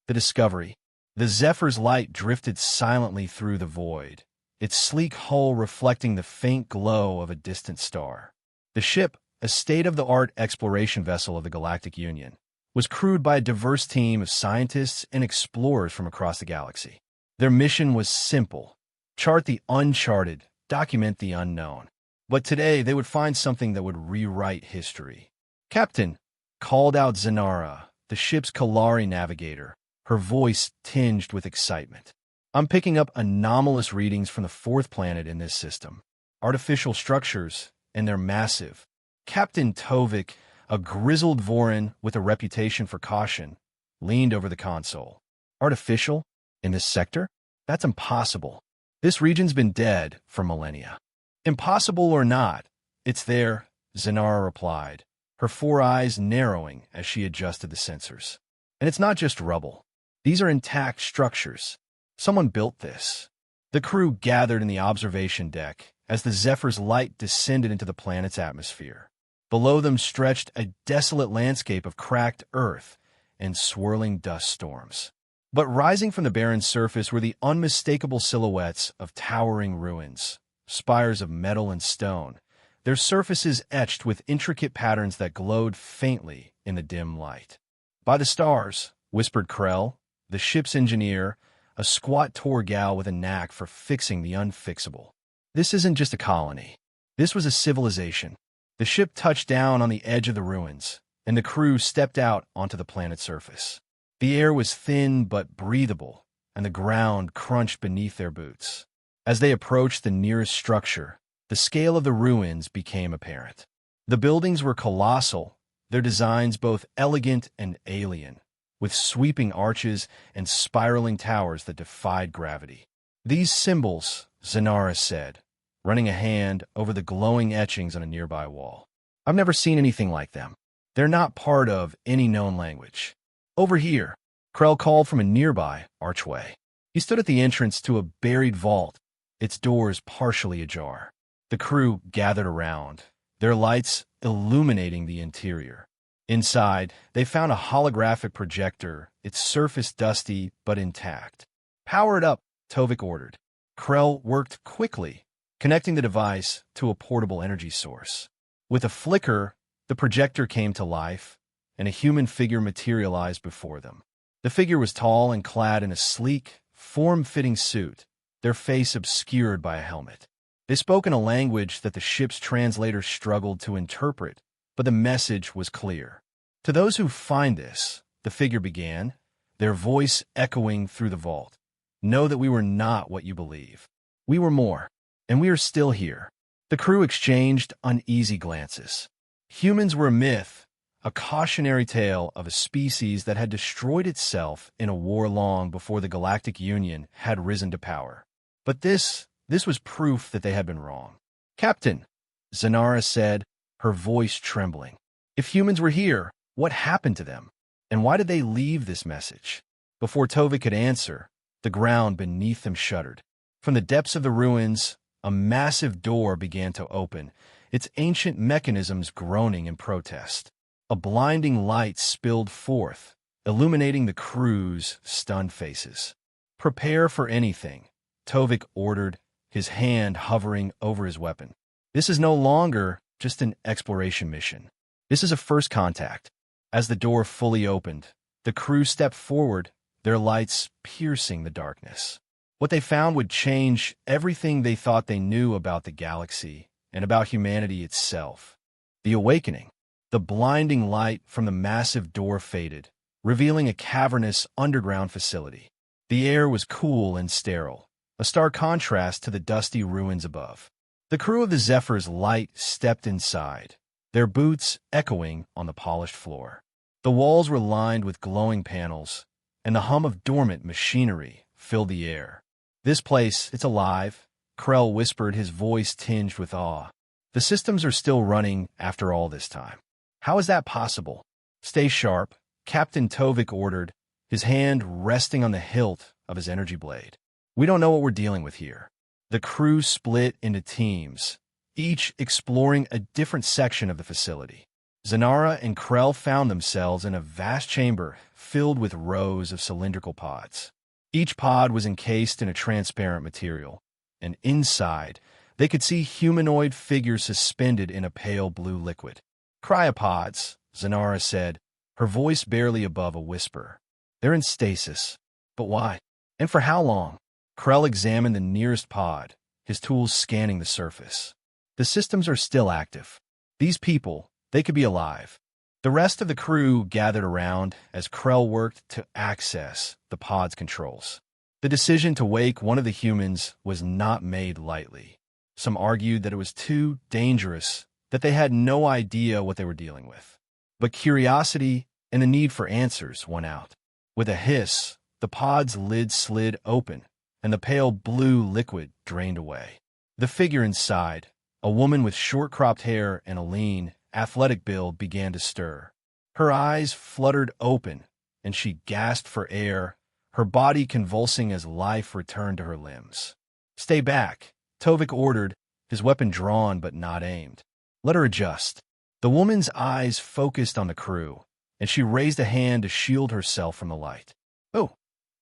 The discovery. The Zephyr's light drifted silently through the void, its sleek hull reflecting the faint glow of a distant star. The ship, a state-of-the-art exploration vessel of the Galactic Union, was crewed by a diverse team of scientists and explorers from across the galaxy. Their mission was simple: chart the uncharted, document the unknown. But today they would find something that would rewrite history. "Captain," called out Zanara, the ship's Kalari navigator, her voice tinged with excitement. "I'm picking up anomalous readings from the fourth planet in this system. Artificial structures, and they're massive." Captain Tovik, a grizzled Vorin with a reputation for caution, leaned over the console. "Artificial? In this sector? That's impossible. This region's been dead for millennia." "Impossible or not, it's there," Zanara replied, her four eyes narrowing as she adjusted the sensors. "And it's not just rubble. These are intact structures. Someone built this." The crew gathered in the observation deck as the Zephyr's light descended into the planet's atmosphere. Below them stretched a desolate landscape of cracked earth and swirling dust storms. But rising from the barren surface were the unmistakable silhouettes of towering ruins, spires of metal and stone, their surfaces etched with intricate patterns that glowed faintly in the dim light. "By the stars," whispered Krell, the ship's engineer, a squat Torgal with a knack for fixing the unfixable. "This isn't just a colony. This was a civilization." The ship touched down on the edge of the ruins, and the crew stepped out onto the planet's surface. The air was thin but breathable, and the ground crunched beneath their boots. As they approached the nearest structure, the scale of the ruins became apparent. The buildings were colossal, their designs both elegant and alien, with sweeping arches and spiraling towers that defied gravity. "These symbols," Zanara said, running a hand over the glowing etchings on a nearby wall. "I've never seen anything like them. They're not part of any known language." "Over here," Krell called from a nearby archway. He stood at the entrance to a buried vault, its doors partially ajar. The crew gathered around, their lights illuminating the interior. Inside, they found a holographic projector, its surface dusty but intact. "Power it up," Tovik ordered. Krell worked quickly, connecting the device to a portable energy source. With a flicker, the projector came to life, and a human figure materialized before them. The figure was tall and clad in a sleek, form-fitting suit, their face obscured by a helmet. They spoke in a language that the ship's translator struggled to interpret, but the message was clear. "To those who find this," the figure began, their voice echoing through the vault, "know that we were not what you believe. We were more. And we are still here." The crew exchanged uneasy glances. Humans were a myth, a cautionary tale of a species that had destroyed itself in a war long before the Galactic Union had risen to power. But this was proof that they had been wrong. "Captain," Zanara said, her voice trembling, "if humans were here, what happened to them? And why did they leave this message?" Before Tovik could answer, the ground beneath them shuddered. From the depths of the ruins, a massive door began to open, its ancient mechanisms groaning in protest. A blinding light spilled forth, illuminating the crew's stunned faces. "Prepare for anything," Tovik ordered, his hand hovering over his weapon. "This is no longer just an exploration mission. This is a first contact." As the door fully opened, the crew stepped forward, their lights piercing the darkness. What they found would change everything they thought they knew about the galaxy and about humanity itself. The awakening. The blinding light from the massive door faded, revealing a cavernous underground facility. The air was cool and sterile, a stark contrast to the dusty ruins above. The crew of the Zephyr's light stepped inside, their boots echoing on the polished floor. The walls were lined with glowing panels, and the hum of dormant machinery filled the air. "This place, it's alive," Krell whispered, his voice tinged with awe. "The systems are still running after all this time. How is that possible?" "Stay sharp," Captain Tovik ordered, his hand resting on the hilt of his energy blade. "We don't know what we're dealing with here." The crew split into teams, each exploring a different section of the facility. Zanara and Krell found themselves in a vast chamber filled with rows of cylindrical pods. Each pod was encased in a transparent material, and inside, they could see humanoid figures suspended in a pale blue liquid. Cryopods, Zanara said, her voice barely above a whisper. They're in stasis. But why? And for how long? Krell examined the nearest pod, his tools scanning the surface. The systems are still active. These people, they could be alive. The rest of the crew gathered around as Krell worked to access the pod's controls. The decision to wake one of the humans was not made lightly. Some argued that it was too dangerous, that they had no idea what they were dealing with. But curiosity and the need for answers won out. With a hiss, the pod's lid slid open, and the pale blue liquid drained away. The figure inside, a woman with short-cropped hair and a lean, athletic build, began to stir. Her eyes fluttered open, and she gasped for air, her body convulsing as life returned to her limbs. "Stay back," Tovik ordered, his weapon drawn but not aimed. "Let her adjust." The woman's eyes focused on the crew, and she raised a hand to shield herself from the light. "Oh,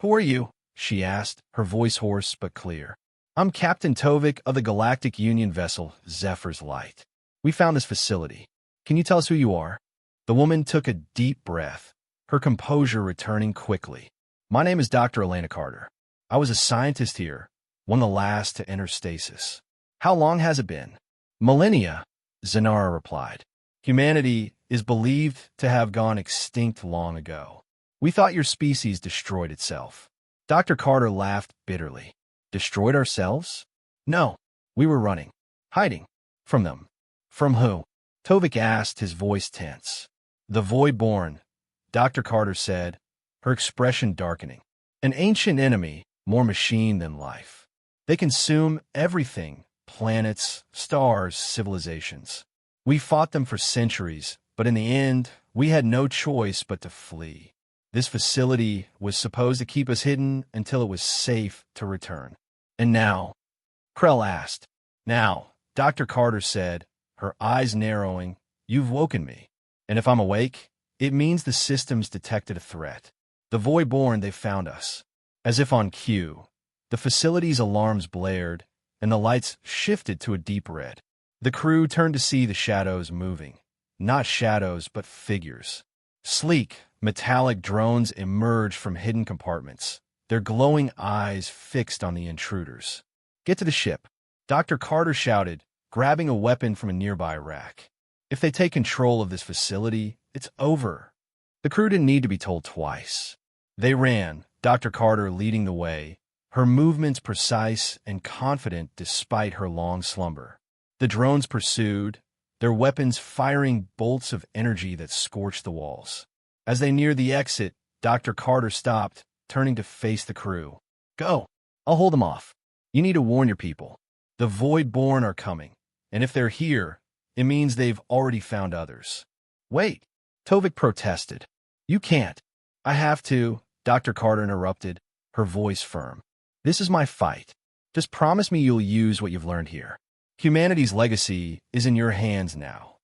who are you?" she asked, her voice hoarse but clear. "I'm Captain Tovik of the Galactic Union vessel Zephyr's Light. We found this facility. Can you tell us who you are?" The woman took a deep breath, her composure returning quickly. "My name is Dr. Elena Carter. I was a scientist here, one of the last to enter stasis." "How long has it been?" "Millennia," Zanara replied. "Humanity is believed to have gone extinct long ago. We thought your species destroyed itself." Dr. Carter laughed bitterly. "Destroyed ourselves? No, we were running, hiding from them." "From who?" Tovik asked, his voice tense. "The Voidborn," Dr. Carter said, her expression darkening. "An ancient enemy, more machine than life. They consume everything, planets, stars, civilizations. We fought them for centuries, but in the end, we had no choice but to flee. This facility was supposed to keep us hidden until it was safe to return. And now?" Krell asked. "Now," Dr. Carter said, her eyes narrowing, "you've woken me. And if I'm awake, it means the systems detected a threat. The Voidborn, they found us." As if on cue, the facility's alarms blared, and the lights shifted to a deep red. The crew turned to see the shadows moving. Not shadows, but figures. Sleek, metallic drones emerged from hidden compartments, their glowing eyes fixed on the intruders. "Get to the ship," Dr. Carter shouted, grabbing a weapon from a nearby rack. "If they take control of this facility, it's over." The crew didn't need to be told twice. They ran, Dr. Carter leading the way, her movements precise and confident despite her long slumber. The drones pursued, their weapons firing bolts of energy that scorched the walls. As they neared the exit, Dr. Carter stopped, turning to face the crew. "Go. I'll hold them off. You need to warn your people. The Voidborn are coming, and if they're here, it means they've already found others." "Wait," Tovik protested. "You can't." "I have to," Dr. Carter interrupted, her voice firm. "This is my fight. Just promise me you'll use what you've learned here. Humanity's legacy is in your hands now."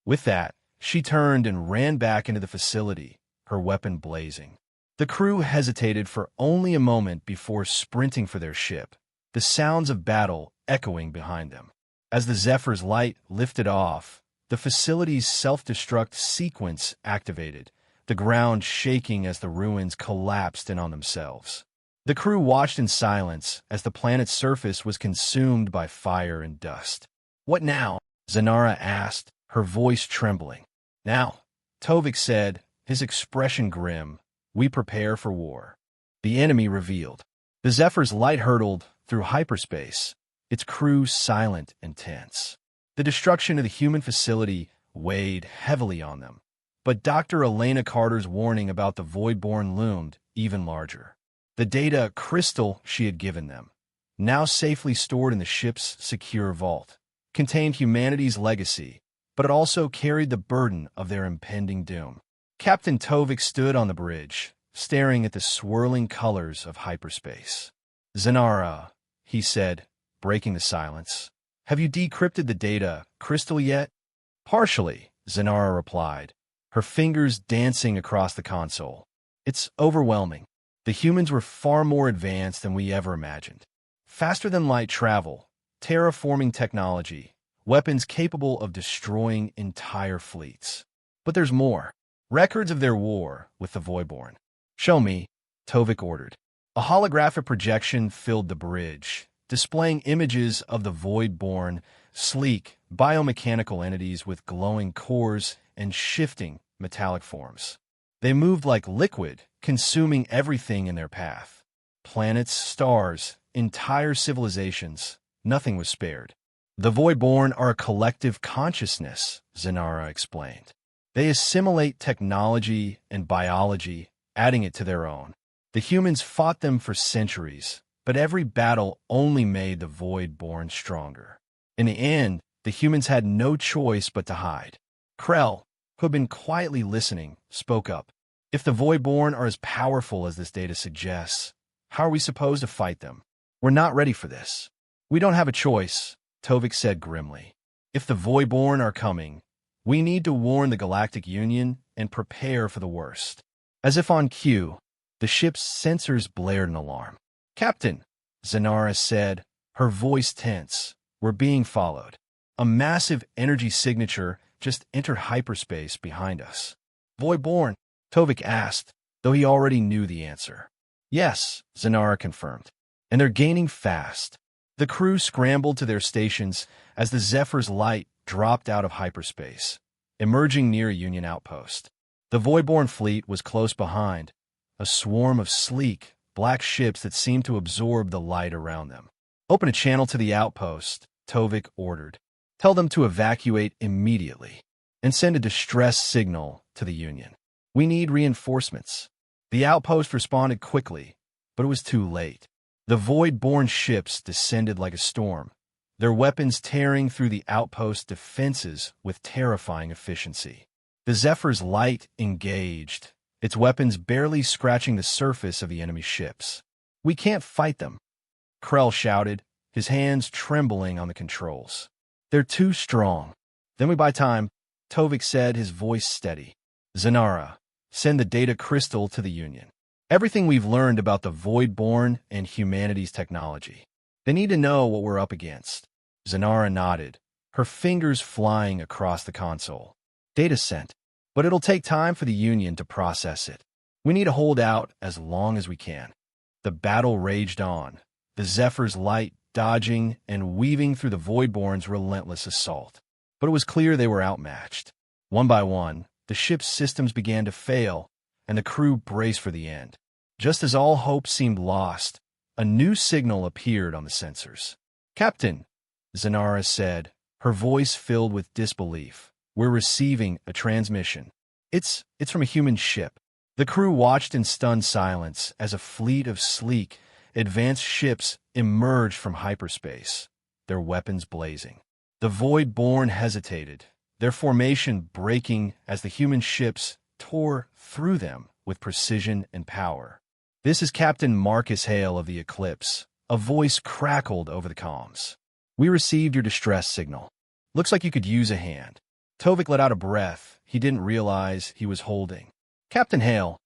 With that, she turned and ran back into the facility, her weapon blazing. The crew hesitated for only a moment before sprinting for their ship, the sounds of battle echoing behind them. As the Zephyr's light lifted off, the facility's self-destruct sequence activated, the ground shaking as the ruins collapsed in on themselves. The crew watched in silence as the planet's surface was consumed by fire and dust. "What now?" Zanara asked, her voice trembling. "Now," Tovik said, his expression grim, "we prepare for war." The enemy revealed. The Zephyr's light hurtled through hyperspace, its crew silent and tense. The destruction of the human facility weighed heavily on them, but Dr. Elena Carter's warning about the Voidborn loomed even larger. The data crystal she had given them, now safely stored in the ship's secure vault, contained humanity's legacy, but it also carried the burden of their impending doom. Captain Tovik stood on the bridge, staring at the swirling colors of hyperspace. "Zanara," he said, breaking the silence, "have you decrypted the data crystal yet?" "Partially," Zanara replied, her fingers dancing across the console. It's overwhelming. The humans were far more advanced than we ever imagined. Faster than light travel, terraforming technology, weapons capable of destroying entire fleets. But there's more. Records of their war with the Voidborn. Show me, Tovik ordered. A holographic projection filled the bridge, displaying images of the Voidborn, sleek, biomechanical entities with glowing cores and shifting metallic forms. They moved like liquid, consuming everything in their path. Planets, stars, entire civilizations, nothing was spared. The Voidborn are a collective consciousness, Zanara explained. They assimilate technology and biology, adding it to their own. The humans fought them for centuries, but every battle only made the Voidborn stronger. In the end, the humans had no choice but to hide. Krell, who had been quietly listening, spoke up. If the Voidborn are as powerful as this data suggests, how are we supposed to fight them? We're not ready for this. We don't have a choice, Tovik said grimly. If the Voidborn are coming, we need to warn the Galactic Union and prepare for the worst. As if on cue, the ship's sensors blared an alarm. Captain, Zanara said, her voice tense. We're being followed. A massive energy signature just entered hyperspace behind us. Voidborn, Tovik asked, though he already knew the answer. Yes, Zanara confirmed. And they're gaining fast. The crew scrambled to their stations as the Zephyr's light dropped out of hyperspace, emerging near a Union outpost. The Voidborn fleet was close behind, a swarm of sleek, black ships that seemed to absorb the light around them. Open a channel to the outpost, Tovik ordered. Tell them to evacuate immediately, and send a distress signal to the Union. We need reinforcements. The outpost responded quickly, but it was too late. The Voidborn ships descended like a storm, their weapons tearing through the outpost defenses with terrifying efficiency. The Zephyr's light engaged, its weapons barely scratching the surface of the enemy ships. We can't fight them, Krell shouted, his hands trembling on the controls. They're too strong. Then we buy time, Tovik said, his voice steady. Zanara, send the data crystal to the Union. Everything we've learned about the Voidborn and humanity's technology. They need to know what we're up against. Zanara nodded, her fingers flying across the console. Data sent, but it'll take time for the Union to process it. We need to hold out as long as we can. The battle raged on, the Zephyr's light dodging and weaving through the Voidborn's relentless assault. But it was clear they were outmatched. One by one, the ship's systems began to fail, and the crew braced for the end. Just as all hope seemed lost, a new signal appeared on the sensors. Captain, Zanara said, her voice filled with disbelief. We're receiving a transmission. It's from a human ship. The crew watched in stunned silence as a fleet of sleek, advanced ships emerged from hyperspace, their weapons blazing. The Voidborn hesitated, their formation breaking as the human ships tore through them with precision and power. This is Captain Marcus Hale of the Eclipse. A voice crackled over the comms. We received your distress signal. Looks like you could use a hand. Tovik let out a breath he didn't realize he was holding. Captain Hale,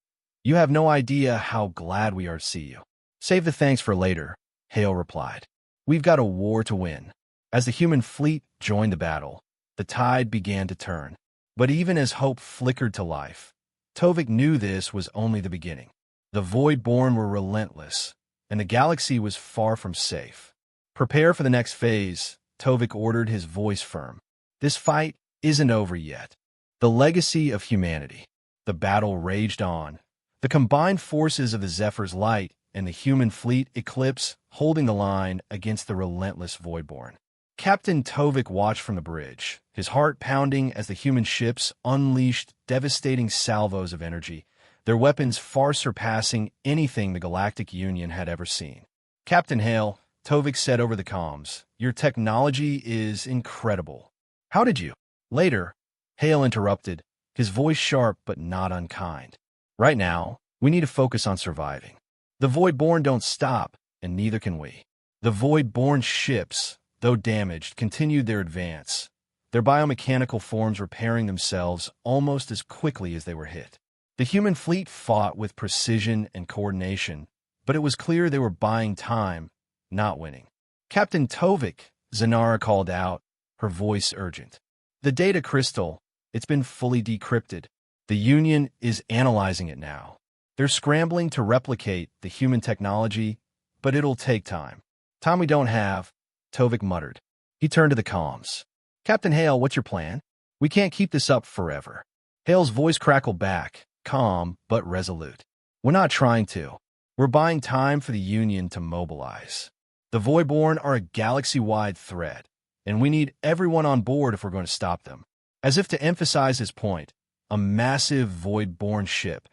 you have no idea how glad we are to see you. Save the thanks for later, Hale replied. We've got a war to win. As the human fleet joined the battle, the tide began to turn. But even as hope flickered to life, Tovik knew this was only the beginning. The Voidborn were relentless, and the galaxy was far from safe. Prepare for the next phase, Tovik ordered, his voice firm. This fight isn't over yet. The legacy of humanity. The battle raged on. The combined forces of the Zephyr's light and the human fleet Eclipse holding the line against the relentless Voidborn. Captain Tovik watched from the bridge, his heart pounding as the human ships unleashed devastating salvos of energy, their weapons far surpassing anything the Galactic Union had ever seen. Captain Hale, Tovik said over the comms, your technology is incredible. How did you? Later, Hale interrupted, his voice sharp but not unkind. Right now, we need to focus on surviving. The Voidborn don't stop, and neither can we. The Voidborn ships, though damaged, continued their advance, their biomechanical forms repairing themselves almost as quickly as they were hit. The human fleet fought with precision and coordination, but it was clear they were buying time, not winning. Captain Tovik, Zanara called out, her voice urgent. The data crystal, it's been fully decrypted. The Union is analyzing it now. They're scrambling to replicate the human technology, but it'll take time. Time we don't have, Tovik muttered. He turned to the comms. Captain Hale, what's your plan? We can't keep this up forever. Hale's voice crackled back, calm but resolute. We're not trying to. We're buying time for the Union to mobilize. The Voidborn are a galaxy-wide threat, and we need everyone on board if we're going to stop them. As if to emphasize his point, a massive Voidborn ship,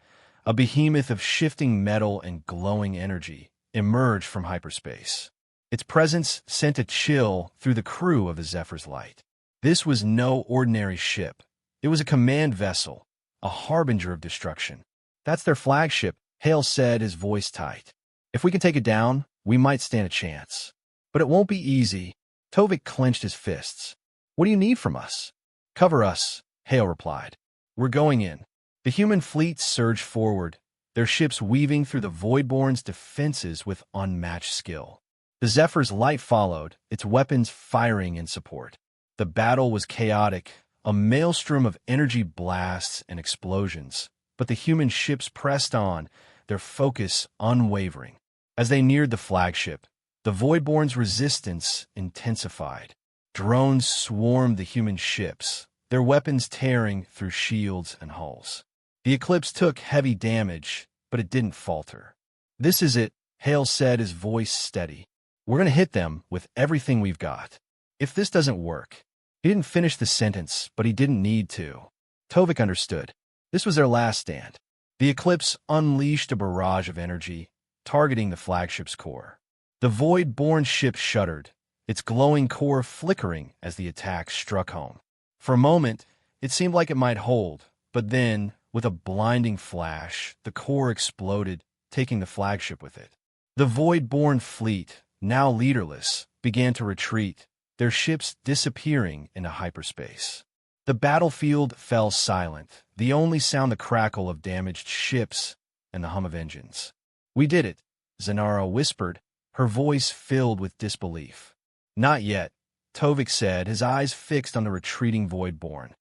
a behemoth of shifting metal and glowing energy, emerged from hyperspace. Its presence sent a chill through the crew of the Zephyr's Light. This was no ordinary ship. It was a command vessel, a harbinger of destruction. That's their flagship, Hale said, his voice tight. If we can take it down, we might stand a chance. But it won't be easy. Tovik clenched his fists. What do you need from us? Cover us, Hale replied. We're going in. The human fleet surged forward, their ships weaving through the Voidborn's defenses with unmatched skill. The Zephyr's Light followed, its weapons firing in support. The battle was chaotic, a maelstrom of energy blasts and explosions, but the human ships pressed on, their focus unwavering. As they neared the flagship, the Voidborn's resistance intensified. Drones swarmed the human ships, their weapons tearing through shields and hulls. The Eclipse took heavy damage, but it didn't falter. This is it, Hale said, his voice steady. We're going to hit them with everything we've got. If this doesn't work. He didn't finish the sentence, but he didn't need to. Tovik understood. This was their last stand. The Eclipse unleashed a barrage of energy, targeting the flagship's core. The Void-born ship shuddered, its glowing core flickering as the attack struck home. For a moment, it seemed like it might hold, but then, with a blinding flash, the core exploded, taking the flagship with it. The Void-born fleet, now leaderless, began to retreat, their ships disappearing into hyperspace. The battlefield fell silent, the only sound the crackle of damaged ships and the hum of engines. We did it, Zanara whispered, her voice filled with disbelief. Not yet, Tovik said, his eyes fixed on the retreating Voidborn.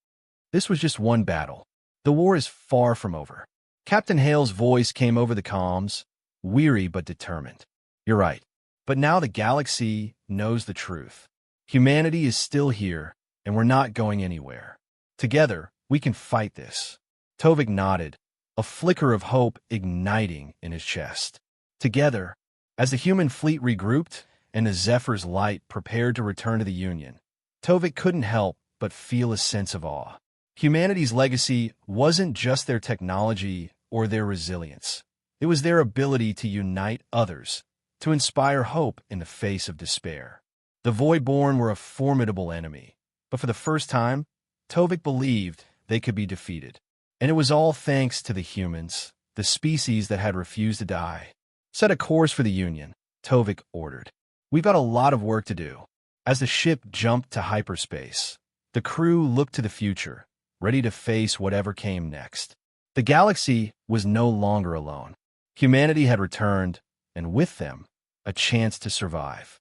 This was just one battle. The war is far from over. Captain Hale's voice came over the comms, weary but determined. You're right. But now the galaxy knows the truth. Humanity is still here, and we're not going anywhere. Together, we can fight this. Tovik nodded, a flicker of hope igniting in his chest. Together, as the human fleet regrouped and the Zephyr's Light prepared to return to the Union, Tovik couldn't help but feel a sense of awe. Humanity's legacy wasn't just their technology or their resilience. It was their ability to unite others, to inspire hope in the face of despair. The Voidborn were a formidable enemy, but for the first time, Tovik believed they could be defeated. And it was all thanks to the humans, the species that had refused to die. Set a course for the Union, Tovik ordered. We've got a lot of work to do. As the ship jumped to hyperspace, the crew looked to the future, ready to face whatever came next. The galaxy was no longer alone. Humanity had returned, and with them, a chance to survive.